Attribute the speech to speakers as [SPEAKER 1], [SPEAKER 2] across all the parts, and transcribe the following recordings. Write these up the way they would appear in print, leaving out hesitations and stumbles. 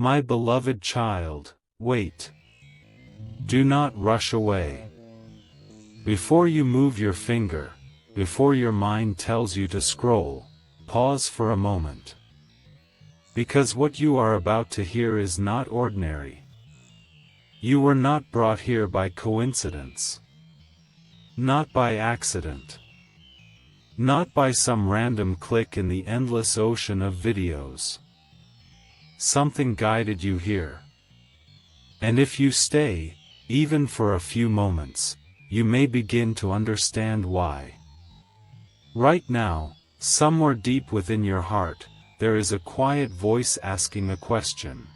[SPEAKER 1] My beloved child, wait. Do not rush away. Before you move your finger, before your mind tells you to scroll, pause for a moment. Because what you are about to hear is not ordinary. You were not brought here by coincidence. Not by accident. Not by some random click in the endless ocean of videos. Something guided you here. And if you stay, even for a few moments, you may begin to understand why. Right now, somewhere deep within your heart, there is a quiet voice asking a question.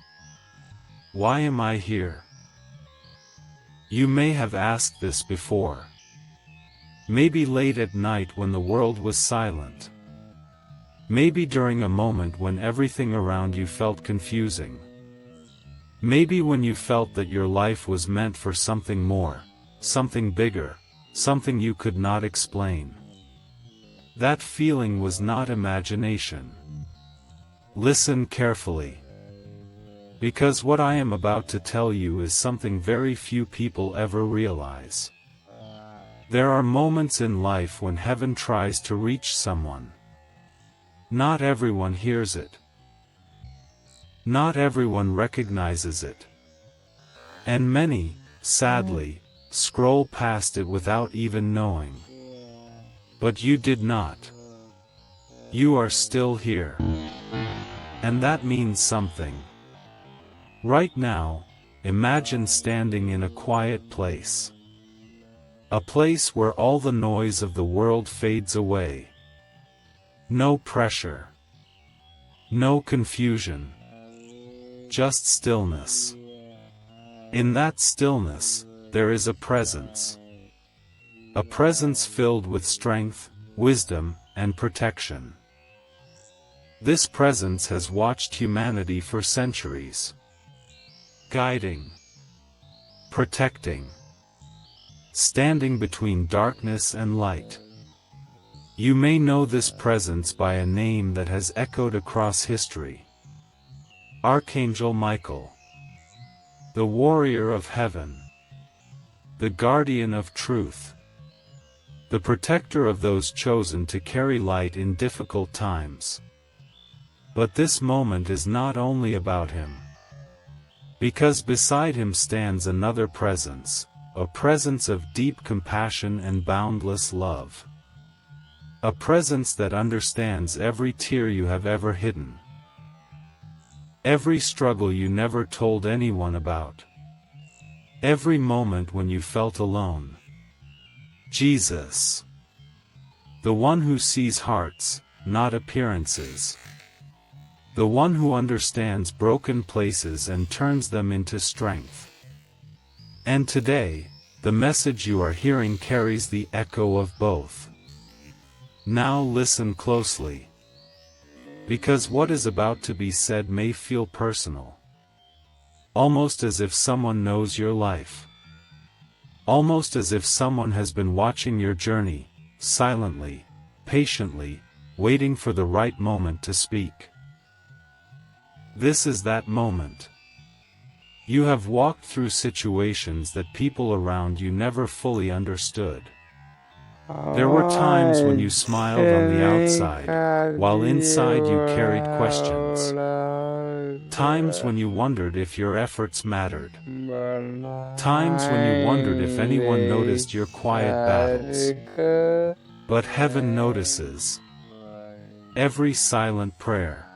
[SPEAKER 1] Why am I here? You may have asked this before. Maybe late at night when the world was silent. Maybe during a moment when everything around you felt confusing. Maybe when you felt that your life was meant for something more, something bigger, something you could not explain. That feeling was not imagination. Listen carefully. Because what I am about to tell you is something very few people ever realize. There are moments in life when heaven tries to reach someone. Not everyone hears it. Not everyone recognizes it. And many, sadly, scroll past it without even knowing. But you did not. You are still here. And that means something. Right now, imagine standing in a quiet place. A place where all the noise of the world fades away. No pressure. No confusion. Just stillness. In that stillness, there is a presence. A presence filled with strength, wisdom, and protection. This presence has watched humanity for centuries. Guiding. Protecting. Standing between darkness and light. You may know this presence by a name that has echoed across history. Archangel Michael. The warrior of heaven. The guardian of truth. The protector of those chosen to carry light in difficult times. But this moment is not only about him. Because beside him stands another presence, a presence of deep compassion and boundless love. A presence that understands every tear you have ever hidden. Every struggle you never told anyone about. Every moment when you felt alone. Jesus. The one who sees hearts, not appearances. The one who understands broken places and turns them into strength. And today, the message you are hearing carries the echo of both. Now listen closely. Because what is about to be said may feel personal. Almost as if someone knows your life. Almost as if someone has been watching your journey, silently, patiently, waiting for the right moment to speak. This is that moment. You have walked through situations that people around you never fully understood. There were times when you smiled on the outside, while inside you carried questions. Times when you wondered if your efforts mattered. Times when you wondered if anyone noticed your quiet battles. But heaven notices. Every silent prayer.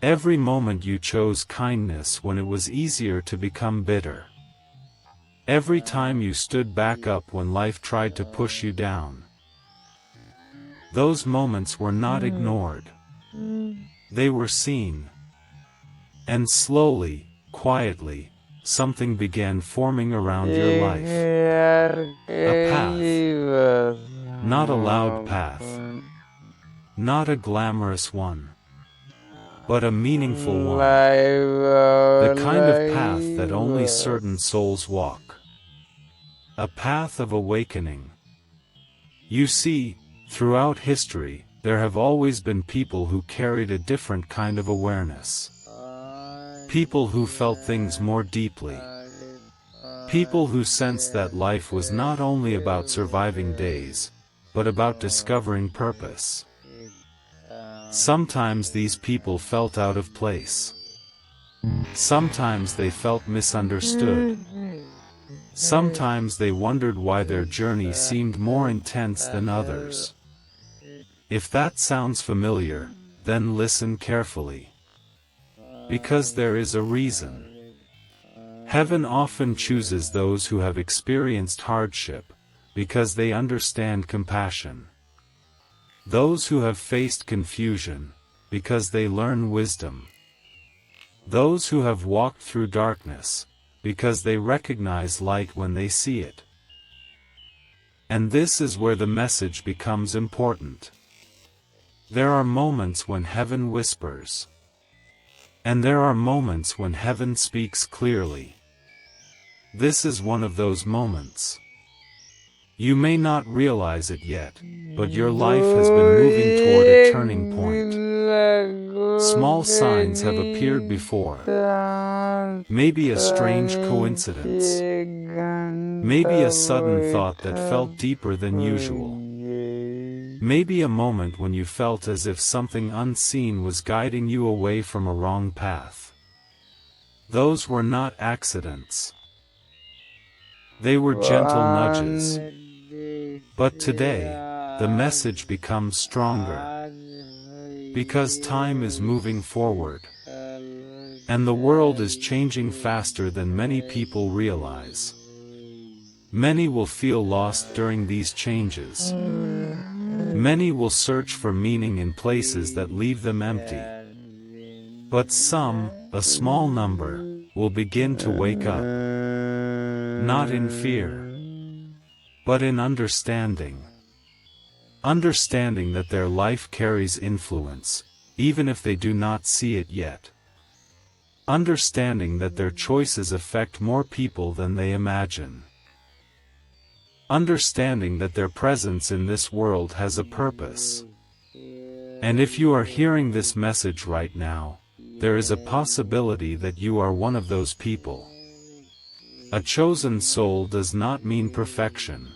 [SPEAKER 1] Every moment you chose kindness when it was easier to become bitter. Every time you stood back up when life tried to push you down. Those moments were not ignored. They were seen. And slowly, quietly, something began forming around your life. A path. Not a loud path. Not a glamorous one. But a meaningful one. The kind of path that only certain souls walk. A path of awakening. You see, throughout history, there have always been people who carried a different kind of awareness. People who felt things more deeply. People who sensed that life was not only about surviving days, but about discovering purpose. Sometimes these people felt out of place. Sometimes they felt misunderstood. Sometimes they wondered why their journey seemed more intense than others. If that sounds familiar, then listen carefully. Because there is a reason. Heaven often chooses those who have experienced hardship, because they understand compassion. Those who have faced confusion, because they learn wisdom. Those who have walked through darkness, because they recognize light when they see it. And this is where the message becomes important. There are moments when heaven whispers. And there are moments when heaven speaks clearly. This is one of those moments. You may not realize it yet, but your life has been moving toward a turning point. Small signs have appeared before. Maybe a strange coincidence. Maybe a sudden thought that felt deeper than usual. Maybe a moment when you felt as if something unseen was guiding you away from a wrong path. Those were not accidents. They were gentle nudges. But today, the message becomes stronger. Because time is moving forward. And the world is changing faster than many people realize. Many will feel lost during these changes. Many will search for meaning in places that leave them empty. But some, a small number, will begin to wake up. Not in fear, but in understanding. Understanding that their life carries influence, even if they do not see it yet. Understanding that their choices affect more people than they imagine. Understanding that their presence in this world has a purpose. And if you are hearing this message right now, there is a possibility that you are one of those people. A chosen soul does not mean perfection.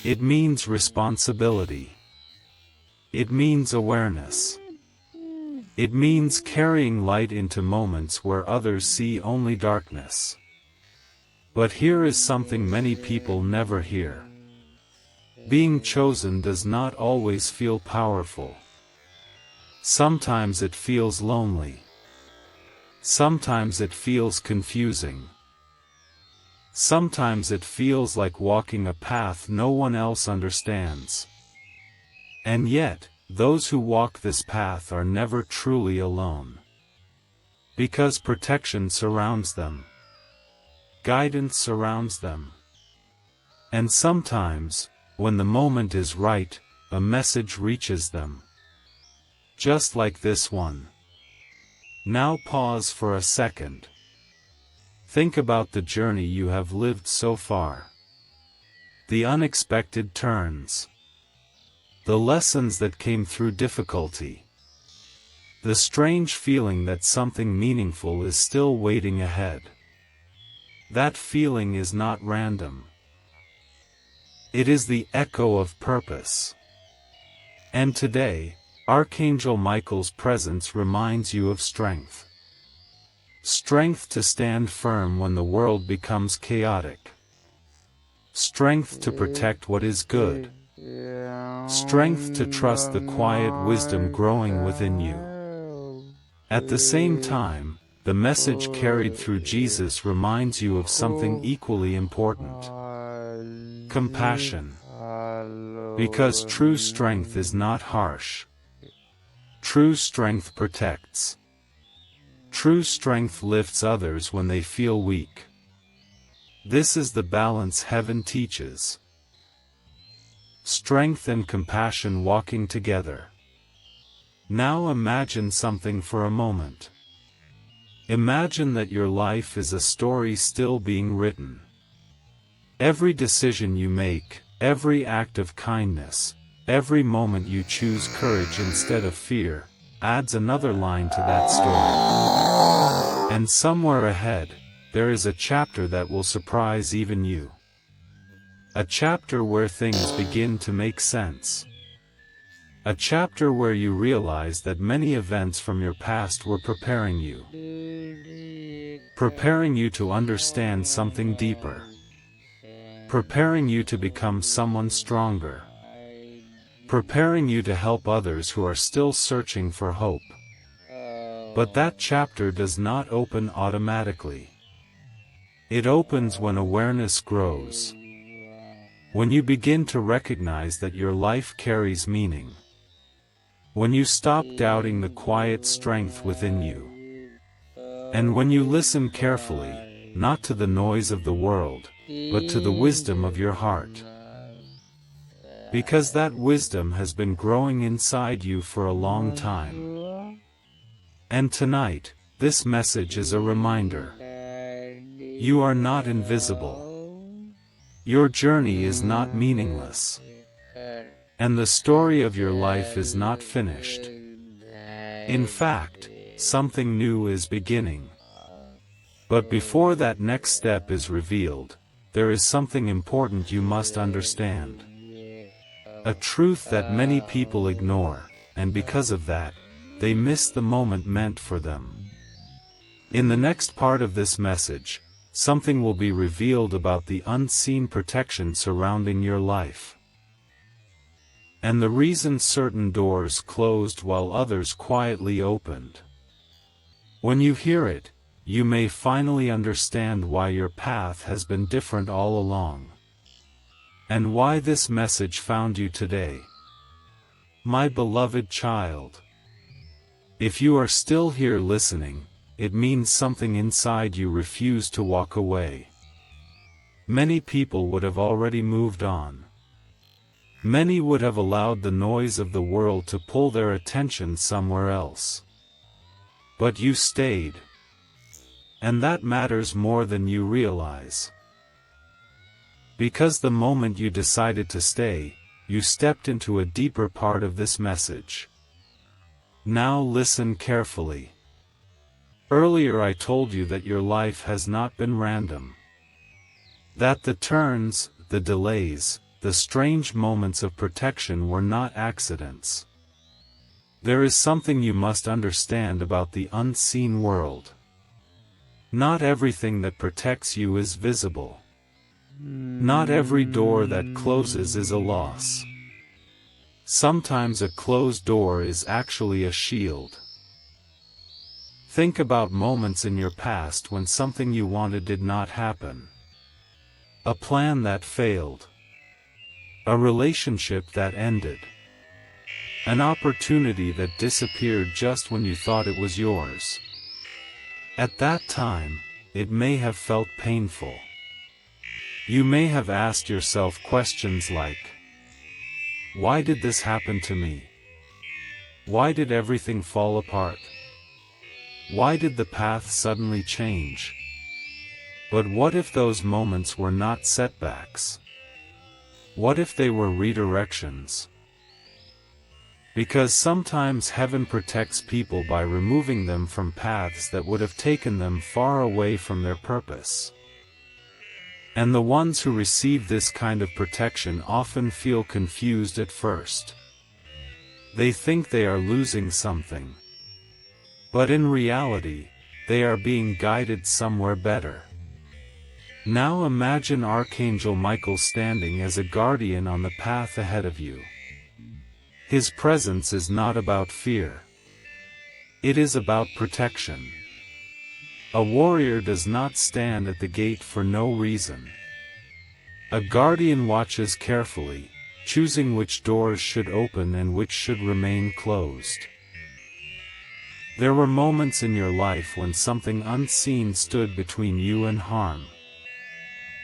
[SPEAKER 1] It means responsibility. It means awareness. It means carrying light into moments where others see only darkness. But here is something many people never hear. Being chosen does not always feel powerful. Sometimes it feels lonely. Sometimes it feels confusing. Sometimes it feels like walking a path no one else understands. And yet, those who walk this path are never truly alone. Because protection surrounds them. Guidance surrounds them. And sometimes, when the moment is right, a message reaches them. Just like this one. Now pause for a second. Think about the journey you have lived so far. The unexpected turns. The lessons that came through difficulty. The strange feeling that something meaningful is still waiting ahead. That feeling is not random. It is the echo of purpose. And today, Archangel Michael's presence reminds you of strength. Strength to stand firm when the world becomes chaotic. Strength to protect what is good. Strength to trust the quiet wisdom growing within you. At the same time, the message carried through Jesus reminds you of something equally important. Compassion. Because true strength is not harsh. True strength protects. True strength lifts others when they feel weak. This is the balance heaven teaches. Strength and compassion walking together. Now imagine something for a moment. Imagine that your life is a story still being written. Every decision you make, every act of kindness, every moment you choose courage instead of fear, adds another line to that story. And somewhere ahead, there is a chapter that will surprise even you. A chapter where things begin to make sense. A chapter where you realize that many events from your past were preparing you. Preparing you to understand something deeper. Preparing you to become someone stronger. Preparing you to help others who are still searching for hope. But that chapter does not open automatically. It opens when awareness grows. When you begin to recognize that your life carries meaning. When you stop doubting the quiet strength within you. And when you listen carefully, not to the noise of the world, but to the wisdom of your heart. Because that wisdom has been growing inside you for a long time. And tonight, this message is a reminder. You are not invisible. Your journey is not meaningless. And the story of your life is not finished. In fact, something new is beginning. But before that next step is revealed, there is something important you must understand. A truth that many people ignore, and because of that, they miss the moment meant for them. In the next part of this message, something will be revealed about the unseen protection surrounding your life. And the reason certain doors closed while others quietly opened. When you hear it, you may finally understand why your path has been different all along. And why this message found you today. My beloved child. If you are still here listening, it means something inside you refused to walk away. Many people would have already moved on. Many would have allowed the noise of the world to pull their attention somewhere else. But you stayed. And that matters more than you realize. Because the moment you decided to stay, you stepped into a deeper part of this message. Now listen carefully. Earlier I told you that your life has not been random. That the turns, the delays, the strange moments of protection were not accidents. There is something you must understand about the unseen world. Not everything that protects you is visible. Not every door that closes is a loss. Sometimes a closed door is actually a shield. Think about moments in your past when something you wanted did not happen. A plan that failed. A relationship that ended. An opportunity that disappeared just when you thought it was yours. At that time, it may have felt painful. You may have asked yourself questions like, why did this happen to me? Why did everything fall apart? Why did the path suddenly change? But what if those moments were not setbacks? What if they were redirections? Because sometimes heaven protects people by removing them from paths that would have taken them far away from their purpose. And the ones who receive this kind of protection often feel confused at first. They think they are losing something. But in reality, they are being guided somewhere better. Now imagine Archangel Michael standing as a guardian on the path ahead of you. His presence is not about fear. It is about protection. A warrior does not stand at the gate for no reason. A guardian watches carefully, choosing which doors should open and which should remain closed. There were moments in your life when something unseen stood between you and harm.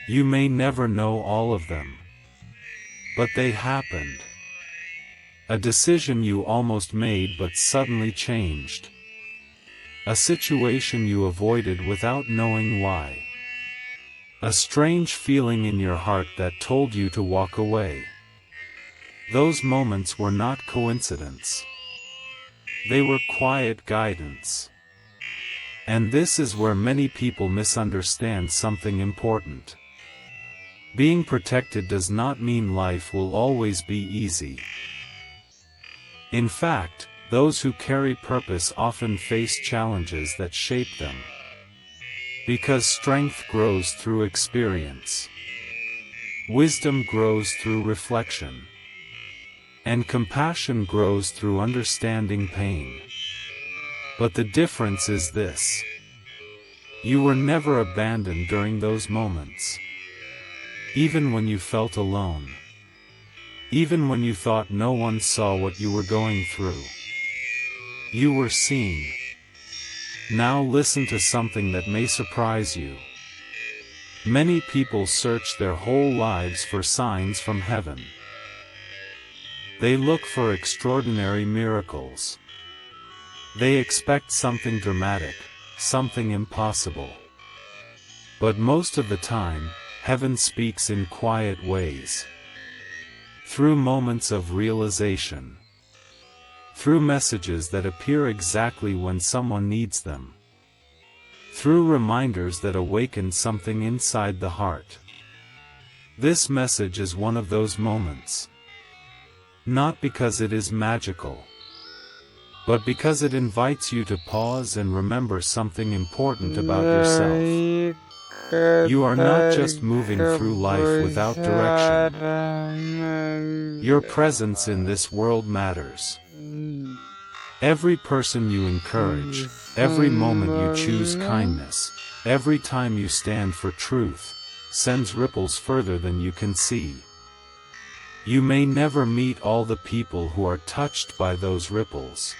[SPEAKER 1] You may never know all of them. But they happened. A decision you almost made but suddenly changed. A situation you avoided without knowing why. A strange feeling in your heart that told you to walk away. Those moments were not coincidence. They were quiet guidance. And this is where many people misunderstand something important. Being protected does not mean life will always be easy. In fact, those who carry purpose often face challenges that shape them. Because strength grows through experience. Wisdom grows through reflection. And compassion grows through understanding pain. But the difference is this. You were never abandoned during those moments. Even when you felt alone. Even when you thought no one saw what you were going through. You were seen. Now listen to something that may surprise you. Many people search their whole lives for signs from heaven. They look for extraordinary miracles. They expect something dramatic, something impossible. But most of the time, heaven speaks in quiet ways. Through moments of realization. Through messages that appear exactly when someone needs them. Through reminders that awaken something inside the heart. This message is one of those moments. Not because it is magical, but because it invites you to pause and remember something important about yourself. You are not just moving through life without direction. Your presence in this world matters. Every person you encourage, every moment you choose kindness, every time you stand for truth, sends ripples further than you can see. You may never meet all the people who are touched by those ripples.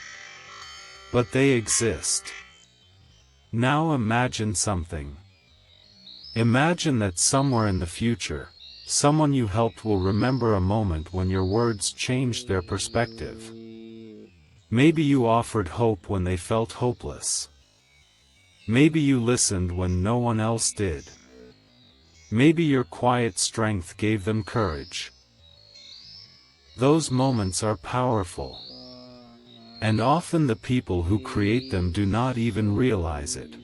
[SPEAKER 1] But they exist. Now imagine something. Imagine that somewhere in the future, someone you helped will remember a moment when your words changed their perspective. Maybe you offered hope when they felt hopeless. Maybe you listened when no one else did. Maybe your quiet strength gave them courage. Those moments are powerful. And often the people who create them do not even realize it.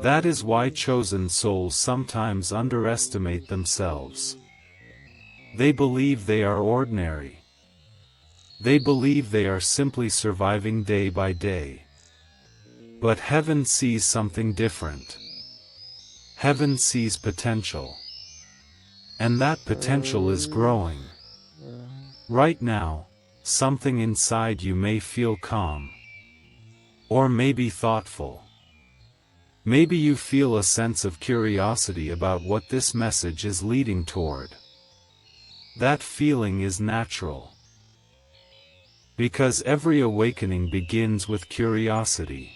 [SPEAKER 1] That is why chosen souls sometimes underestimate themselves. They believe they are ordinary. They believe they are simply surviving day by day. But heaven sees something different. Heaven sees potential. And that potential is growing. Right now, something inside you may feel calm. Or maybe thoughtful. Maybe you feel a sense of curiosity about what this message is leading toward. That feeling is natural. Because every awakening begins with curiosity.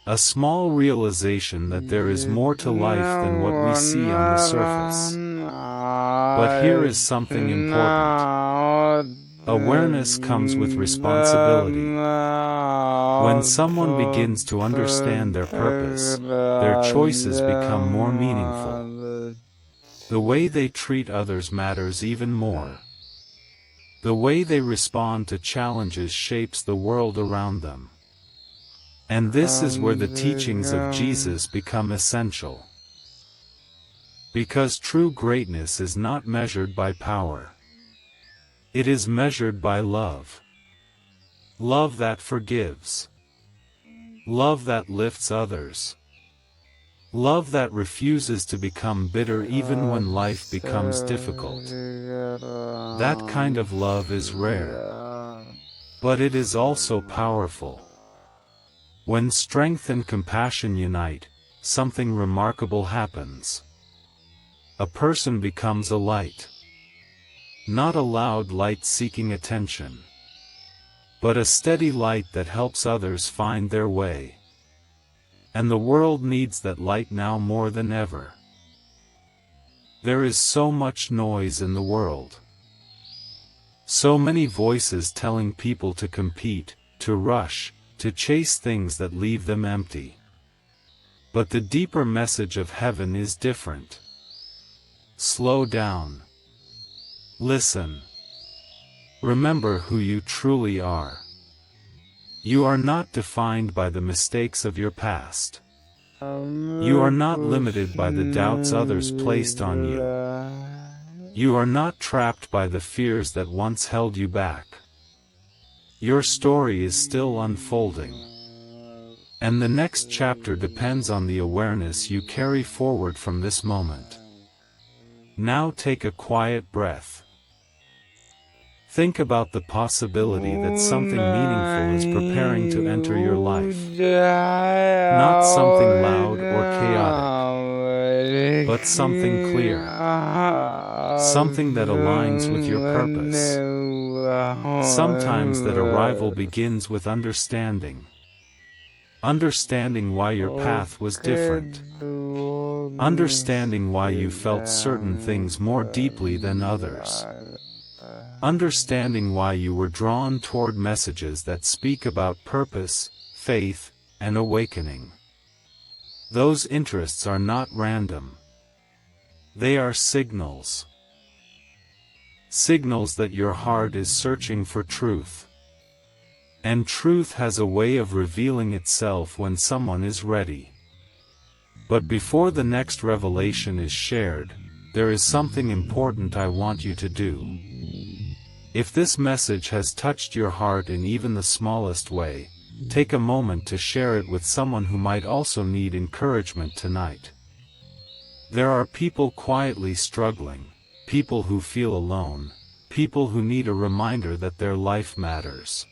[SPEAKER 1] A small realization that there is more to life than what we see on the surface. But here is something important. Awareness comes with responsibility. When someone begins to understand their purpose, their choices become more meaningful. The way they treat others matters even more. The way they respond to challenges shapes the world around them. And this is where the teachings of Jesus become essential. Because true greatness is not measured by power. It is measured by love. Love that forgives. Love that lifts others. Love that refuses to become bitter even when life becomes difficult. That kind of love is rare. But it is also powerful. When strength and compassion unite, something remarkable happens. A person becomes a light. Not a loud light seeking attention. But a steady light that helps others find their way. And the world needs that light now more than ever. There is so much noise in the world. So many voices telling people to compete, to rush, to chase things that leave them empty. But the deeper message of heaven is different. Slow down. Listen. Remember who you truly are. You are not defined by the mistakes of your past. You are not limited by the doubts others placed on you. You are not trapped by the fears that once held you back. Your story is still unfolding. And the next chapter depends on the awareness you carry forward from this moment. Now take a quiet breath. Think about the possibility that something meaningful is preparing to enter your life. Not something loud or chaotic, but something clear. Something that aligns with your purpose. Sometimes that arrival begins with understanding. Understanding why your path was different. Understanding why you felt certain things more deeply than others. Understanding why you were drawn toward messages that speak about purpose, faith, and awakening. Those interests are not random. They are signals. Signals that your heart is searching for truth. And truth has a way of revealing itself when someone is ready. But before the next revelation is shared, there is something important I want you to do. If this message has touched your heart in even the smallest way, take a moment to share it with someone who might also need encouragement tonight. There are people quietly struggling, people who feel alone, people who need a reminder that their life matters.